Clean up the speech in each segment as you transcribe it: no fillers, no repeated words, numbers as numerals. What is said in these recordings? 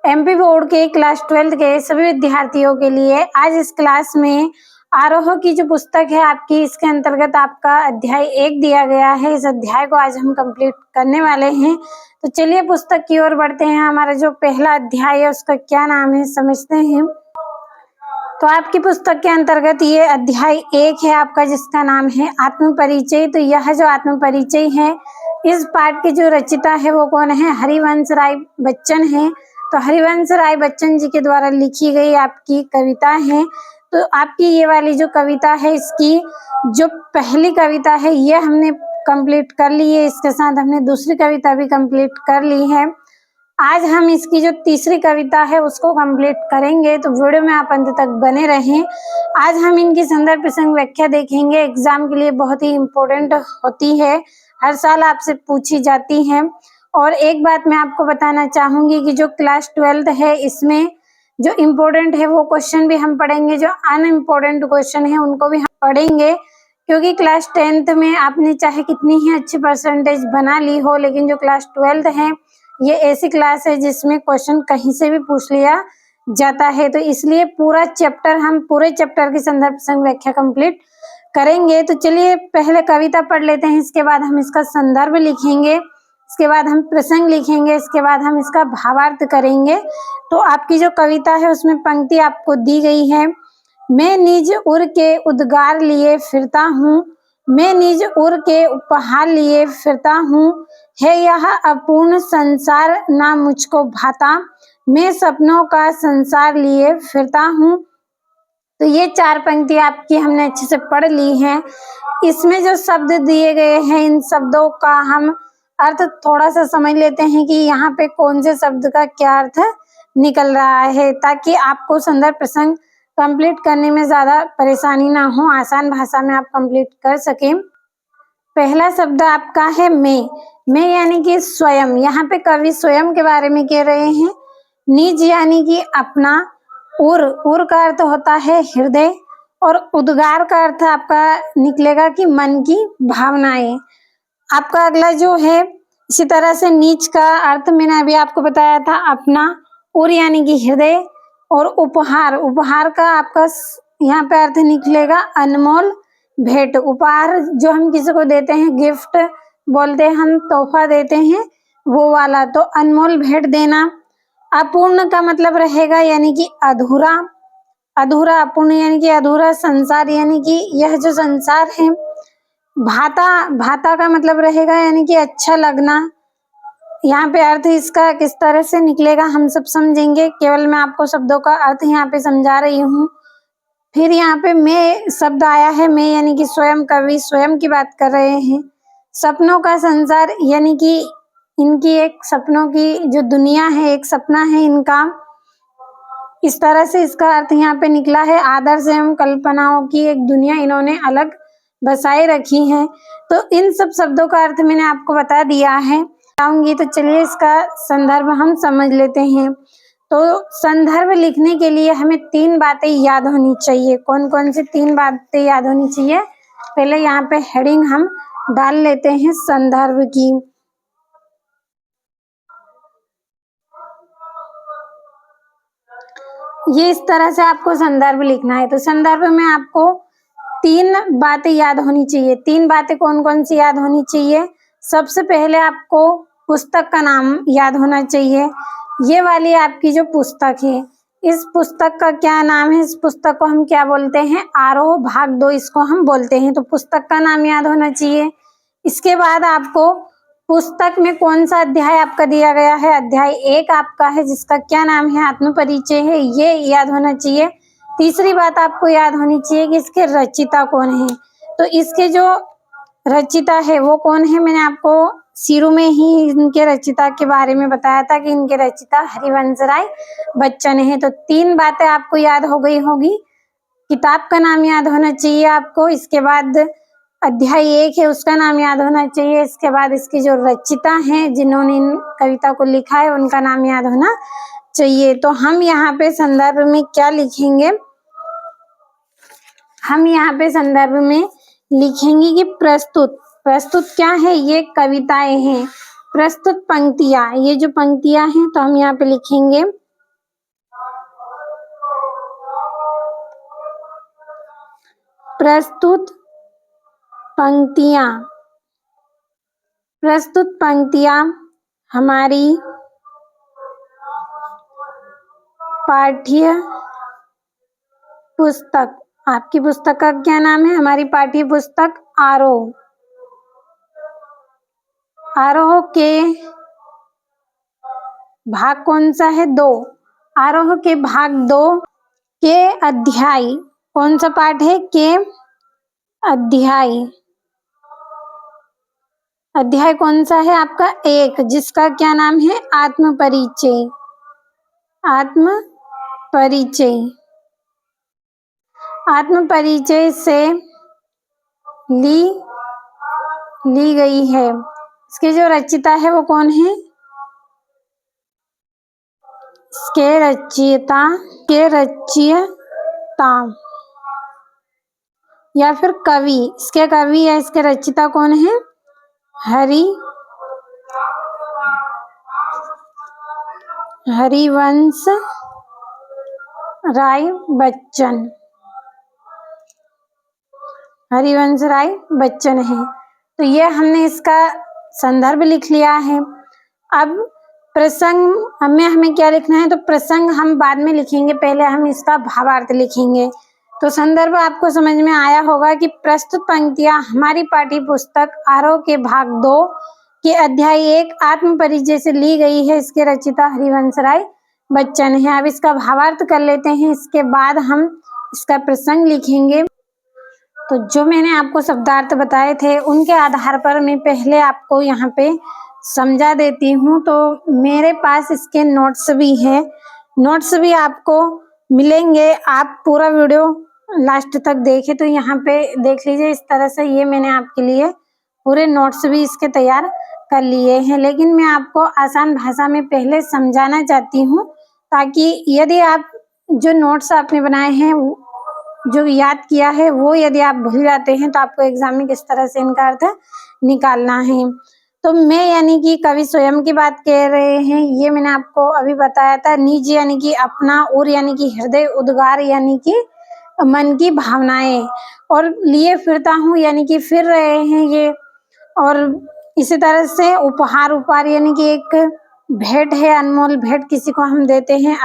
MP board के class 12 के सभी विद्यार्थियों के लिए आज इस क्लास में आरोह की जो पुस्तक है आपकी, इसके अंतर्गत आपका अध्याय 1 दिया गया है। इस अध्याय को आज हम कंप्लीट करने वाले हैं। तो चलिए पुस्तक की ओर बढ़ते हैं। हमारा जो पहला अध्याय है उसका क्या नाम है समझते हैं। तो आपकी पुस्तक के अंतर्गत ये अध्याय 1 है आपका, जिसका नाम है आत्म परिचय। तो यह जो आत्म परिचय है, इस पाठ के जो रचिता है वो कौन है? हरिवंश राय बच्चन है। तो हरिवंश राय बच्चन जी के द्वारा लिखी गई आपकी कविता है। तो आपकी ये वाली जो कविता है, इसकी जो पहली कविता है ये हमने कंप्लीट कर ली है। इसके साथ हमने दूसरी कविता भी कंप्लीट कर ली है। आज हम इसकी जो तीसरी कविता है उसको कंप्लीट करेंगे। तो वीडियो में आप अंत तक बने रहें। आज हम इनकी संदर्भ प्रसंग व्याख्या देखेंगे। एग्जाम के लिए बहुत ही इम्पोर्टेंट होती है, हर साल आपसे पूछी जाती है। और एक बात मैं आपको बताना चाहूंगी कि जो क्लास 12 है, इसमें जो इम्पोर्टेंट है वो क्वेश्चन भी हम पढ़ेंगे, जो अनइम्पोर्टेंट क्वेश्चन है उनको भी हम पढ़ेंगे। क्योंकि क्लास 10th में आपने चाहे कितनी ही अच्छी परसेंटेज बना ली हो, लेकिन जो क्लास 12 है ये ऐसी क्लास है जिसमें क्वेश्चन कहीं से भी पूछ लिया जाता है। तो इसलिए पूरे चैप्टर की संदर्भ प्रसंग व्याख्या कंप्लीट करेंगे। तो चलिए पहले कविता पढ़ लेते हैं, इसके बाद हम इसका संदर्भ लिखेंगे, इसके बाद हम प्रसंग लिखेंगे, इसके बाद हम इसका भावार्थ करेंगे। तो आपकी जो कविता है उसमें पंक्ति आपको दी गई है। मैं निज उर के उद्गार लिए फिरता हूँ, मैं निज उर के उपहार लिए फिरता हूँ, है यह अपूर्ण संसार ना मुझको भाता, मैं सपनों का संसार लिए फिरता हूँ। तो ये 4 पंक्ति आपकी हमने अच्छे से पढ़ ली है। इसमें जो शब्द दिए गए हैं, इन शब्दों का हम अर्थ थोड़ा सा समझ लेते हैं कि यहाँ पे कौन से शब्द का क्या अर्थ निकल रहा है, ताकि आपको संदर्भ प्रसंग कंप्लीट करने में ज्यादा परेशानी ना हो, आसान भाषा में आप कंप्लीट कर सकें। पहला शब्द आपका है मैं यानी कि स्वयं। यहाँ पे कवि स्वयं के बारे में कह रहे हैं। निज यानी कि अपना। उर का अर्थ होता है हृदय, और उद्गार का अर्थ आपका निकलेगा कि मन की भावनाएं। आपका अगला जो है, इसी तरह से नीच का अर्थ मैंने अभी आपको बताया था अपना। उर यानी कि हृदय, और उपहार का आपका यहाँ पे अर्थ निकलेगा अनमोल भेंट। उपहार जो हम किसी को देते हैं, गिफ्ट बोलते हैं, हम तोहफा देते हैं, वो वाला। तो अनमोल भेंट देना। अपूर्ण का मतलब रहेगा यानी कि अधूरा। अपूर्ण यानी कि अधूरा। संसार यानी कि यह जो संसार है। भाता का मतलब रहेगा यानी कि अच्छा लगना। यहाँ पे अर्थ इसका किस तरह से निकलेगा हम सब समझेंगे, केवल मैं आपको शब्दों का अर्थ यहाँ पे समझा रही हूँ। फिर यहाँ पे मैं शब्द आया है, मैं यानी कि स्वयं, कवि स्वयं की बात कर रहे हैं। सपनों का संसार यानी कि इनकी एक सपनों की जो दुनिया है, एक सपना है इनका। इस तरह से इसका अर्थ यहाँ पे निकला है। आदर्श एवं कल्पनाओं की एक दुनिया इन्होंने अलग बसाए रखी है। तो इन सब शब्दों का अर्थ मैंने आपको बता दिया है। आऊंगी तो चलिए इसका संदर्भ हम समझ लेते हैं। तो संदर्भ लिखने के लिए हमें 3 बातें याद होनी चाहिए। कौन कौन सी 3 बातें याद होनी चाहिए? पहले यहाँ पे हेडिंग हम डाल लेते हैं संदर्भ की। ये इस तरह से आपको संदर्भ लिखना है। तो संदर्भ में आपको 3 बातें याद होनी चाहिए। 3 बातें कौन कौन सी याद होनी चाहिए? सबसे पहले आपको पुस्तक का नाम याद होना चाहिए। ये वाली आपकी जो पुस्तक है, इस पुस्तक का क्या नाम है? इस पुस्तक को हम क्या बोलते हैं? आरोह भाग 2 इसको हम बोलते हैं। तो पुस्तक का नाम याद होना चाहिए। इसके बाद आपको पुस्तक में कौन सा अध्याय आपका दिया गया है? अध्याय 1 आपका है, जिसका क्या नाम है? आत्म परिचय है। ये याद होना चाहिए। तीसरी बात आपको याद होनी चाहिए कि इसके रचिता कौन है। तो इसके जो रचिता है वो कौन है? मैंने आपको शुरू में ही इनके रचिता के बारे में बताया था कि इनके रचिता हरिवंश राय बच्चन है। तो 3 बातें आपको याद हो गई होगी। किताब का नाम याद होना चाहिए आपको। इसके बाद अध्याय 1 है उसका नाम याद होना चाहिए। इसके बाद इसकी जो रचिता हैं जिन्होंने इन कविता को लिखा है उनका नाम याद होना चाहिए। तो हम यहाँ पे संदर्भ में क्या लिखेंगे? हम यहाँ पे संदर्भ में लिखेंगे कि प्रस्तुत क्या है? ये कविताएं हैं। प्रस्तुत पंक्तियां, ये जो पंक्तियां हैं तो हम यहाँ पे लिखेंगे प्रस्तुत पंक्तियां हमारी पाठ्य पुस्तक, आपकी पुस्तक का क्या नाम है? हमारी पाठ्य पुस्तक आरोह। आरोह के भाग कौन सा है? 2। आरोह के भाग 2 के अध्याय, कौन सा पाठ है? के अध्याय। अध्याय कौन सा है आपका? 1, जिसका क्या नाम है? आत्मपरिचय। आत्मपरिचय से ली गई है। इसके जो रचयिता है वो कौन है? इसके रचयिता या फिर कवि, इसके कवि या इसके रचयिता कौन है? हरिवंश राय बच्चन है। तो ये हमने इसका संदर्भ लिख लिया है। अब प्रसंग हमें क्या लिखना है? तो प्रसंग हम बाद में लिखेंगे, पहले हम इसका भावार्थ लिखेंगे। तो संदर्भ आपको समझ में आया होगा कि प्रस्तुत पंक्तियां हमारी पाठ्य पुस्तक आरोह के भाग 2 के अध्याय 1 आत्मपरिचय से ली गई है। इसके रचयिता हरिवंश राय बच्चन है। अब इसका भावार्थ कर लेते हैं, इसके बाद हम इसका प्रसंग लिखेंगे। तो जो मैंने आपको शब्दार्थ बताए थे उनके आधार पर मैं पहले आपको यहाँ पे समझा देती हूँ। तो मेरे पास इसके नोट्स भी हैं, नोट्स भी आपको मिलेंगे। आप पूरा वीडियो लास्ट तक देखें तो यहाँ पे देख लीजिए, इस तरह से ये मैंने आपके लिए पूरे नोट्स भी इसके तैयार कर लिए हैं। लेकिन मैं आपको आसान भाषा में पहले समझाना चाहती हूँ, ताकि यदि आप जो नोट्स आपने बनाए हैं, जो याद किया है, वो यदि आप भूल जाते हैं तो आपको एग्जाम में किस तरह से इनका अर्थ निकालना है। तो मैं यानी कि कवि स्वयं की बात कह रहे हैं, ये मैंने आपको अभी बताया था। निज यानी कि अपना, उर यानी कि हृदय, उद्गार यानी कि मन की भावनाएं, और लिए फिरता हूँ यानी कि फिर रहे हैं ये। और इसी तरह से उपहार यानी कि एक भेंट है, अनमोल भेंट किसी को हम देते हैं।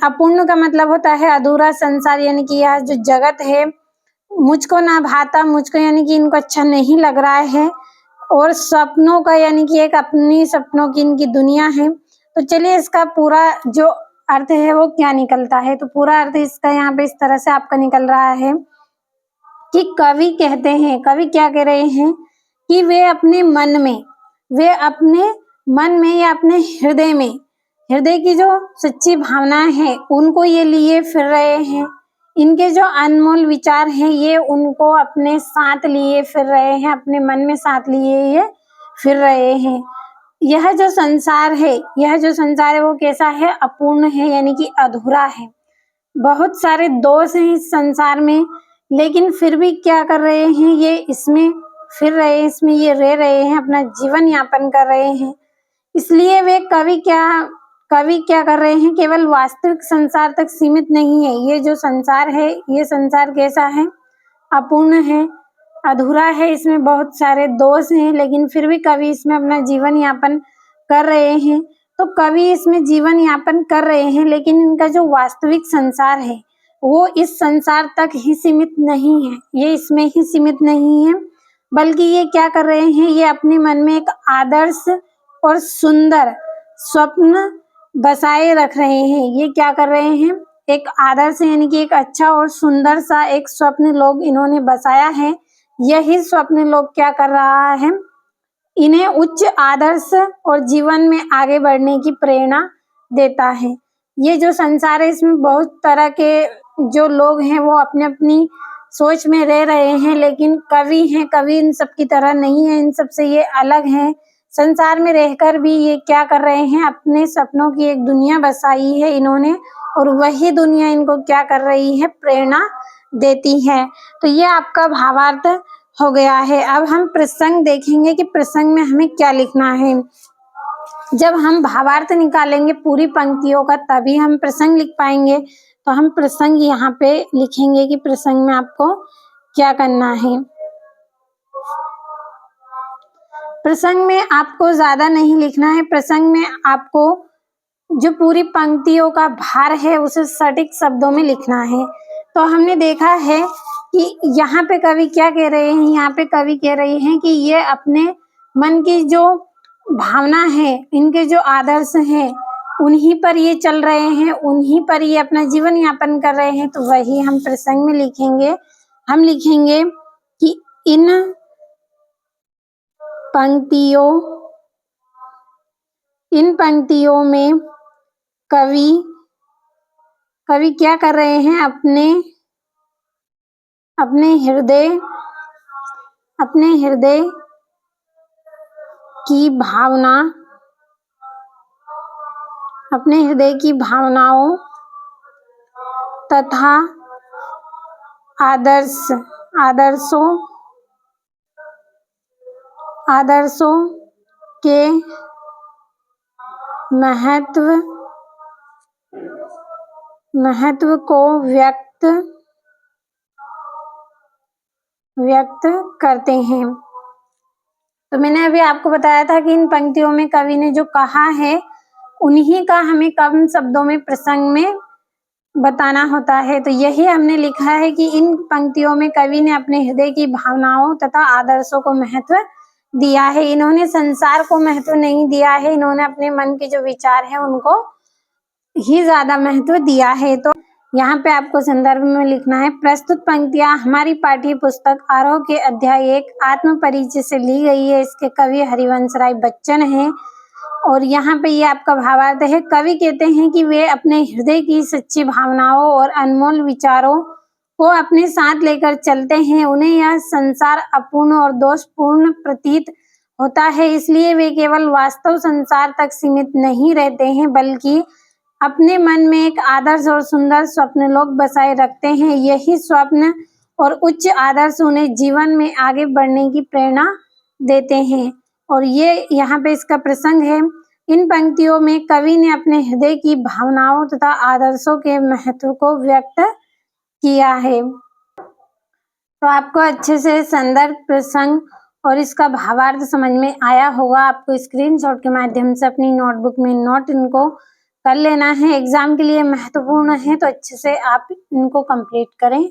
अपूर्ण का मतलब होता है अधूरा संसार, यानी कि यह जो जगत है मुझको ना भाता, मुझको यानी कि इनको अच्छा नहीं लग रहा है। और सपनों का यानी कि एक अपनी सपनों की इनकी दुनिया है। तो चलिए इसका पूरा जो अर्थ है वो क्या निकलता है। तो पूरा अर्थ इसका यहाँ पे इस तरह से आपका निकल रहा है कि कवि कहते हैं, कवि क्या कह रहे हैं कि वे अपने मन में या अपने हृदय की जो सच्ची भावनाएं हैं उनको ये लिए फिर रहे हैं। इनके जो अनमोल विचार हैं ये उनको अपने साथ लिए फिर रहे हैं, अपने मन में साथ लिए ये फिर रहे हैं। यह जो संसार है वो कैसा है? अपूर्ण है, यानी कि अधूरा है। बहुत सारे दोष हैं इस संसार में, लेकिन फिर भी क्या कर रहे हैं? ये इसमें फिर रहे हैं, इसमें ये रह रहे हैं, अपना जीवन यापन कर रहे हैं। इसलिए वे कवि क्या कर रहे हैं? केवल वास्तविक संसार तक सीमित नहीं है। ये जो संसार है, ये संसार कैसा है? अपूर्ण है, अधूरा है, इसमें बहुत सारे दोष हैं, लेकिन फिर भी कवि इसमें अपना जीवन यापन कर रहे हैं। तो कवि इसमें जीवन यापन कर रहे हैं, लेकिन इनका जो वास्तविक संसार है वो इस संसार तक ही सीमित नहीं है, ये इसमें ही सीमित नहीं है, बल्कि ये क्या कर रहे हैं? ये अपने मन में एक आदर्श और सुंदर स्वप्न बसाए रख रहे हैं। ये क्या कर रहे हैं? एक आदर्श यानी कि एक अच्छा और सुंदर सा एक स्वप्न लोग इन्होंने बसाया है। यही स्वप्न लोग क्या कर रहा है? इन्हें उच्च आदर्श और जीवन में आगे बढ़ने की प्रेरणा देता है। ये जो संसार है इसमें बहुत तरह के जो लोग हैं वो अपने अपनी सोच में रह रहे हैं, लेकिन कवि इन सब की तरह नहीं है, इन सब से ये अलग है। संसार में रहकर भी ये क्या कर रहे हैं? अपने सपनों की एक दुनिया बसाई है इन्होंने, और वही दुनिया इनको क्या कर रही है? प्रेरणा देती है। तो ये आपका भावार्थ हो गया है। अब हम प्रसंग देखेंगे कि प्रसंग में हमें क्या लिखना है। जब हम भावार्थ निकालेंगे पूरी पंक्तियों का, तभी हम प्रसंग लिख पाएंगे। तो हम प्रसंग यहाँ पे लिखेंगे कि प्रसंग में आपको क्या करना है। प्रसंग में आपको ज्यादा नहीं लिखना है। प्रसंग में आपको जो पूरी पंक्तियों का भार है उसे सटीक शब्दों में लिखना है। तो हमने देखा है कि यहाँ पे कवि क्या कह रहे हैं, यहाँ पे कवि कह रहे हैं कि ये अपने मन की जो भावना है, इनके जो आदर्श हैं, उन्हीं पर ये चल रहे हैं, उन्हीं पर ये अपना जीवन यापन कर रहे हैं। तो वही हम प्रसंग में लिखेंगे। हम लिखेंगे कि इन पंक्तियों में कवि क्या कर रहे हैं, अपने हृदय की भावनाओं तथा आदर्शों के महत्व को व्यक्त करते हैं। तो मैंने अभी आपको बताया था कि इन पंक्तियों में कवि ने जो कहा है उन्हीं का हमें कम शब्दों में प्रसंग में बताना होता है। तो यही हमने लिखा है कि इन पंक्तियों में कवि ने अपने हृदय की भावनाओं तथा आदर्शों को महत्व दिया है। इन्होंने संसार को महत्व नहीं दिया है, इन्होंने अपने मन के जो विचार है उनको ही ज्यादा महत्व दिया है। तो यहाँ पे आपको संदर्भ में लिखना है। प्रस्तुत पंक्तियां हमारी पाठ्य पुस्तक आरोह के अध्याय 1 आत्म परिचय से ली गई है। इसके कवि हरिवंश राय बच्चन हैं। और यहाँ पे ये आपका भावार्थ है। कवि कहते हैं कि वे अपने हृदय की सच्ची भावनाओं और अनमोल विचारों को अपने साथ लेकर चलते हैं। उन्हें यह संसार अपूर्ण और दोषपूर्ण प्रतीत होता है, इसलिए वे केवल वास्तव संसार तक सीमित नहीं रहते हैं, बल्कि अपने मन में एक आदर्श और सुंदर स्वप्न लोक बसाए रखते हैं। यही स्वप्न और उच्च आदर्श उन्हें जीवन में आगे बढ़ने की प्रेरणा देते हैं। और ये यहाँ पे इसका प्रसंग है। इन पंक्तियों में कवि ने अपने हृदय की भावनाओं तथा आदर्शों के महत्व को व्यक्त किया है। तो आपको अच्छे से संदर्भ, प्रसंग और इसका भावार्थ समझ में आया होगा। आपको स्क्रीनशॉट के माध्यम से अपनी नोटबुक में नोट इनको कर लेना है। एग्जाम के लिए महत्वपूर्ण है, तो अच्छे से आप इनको कंप्लीट करें।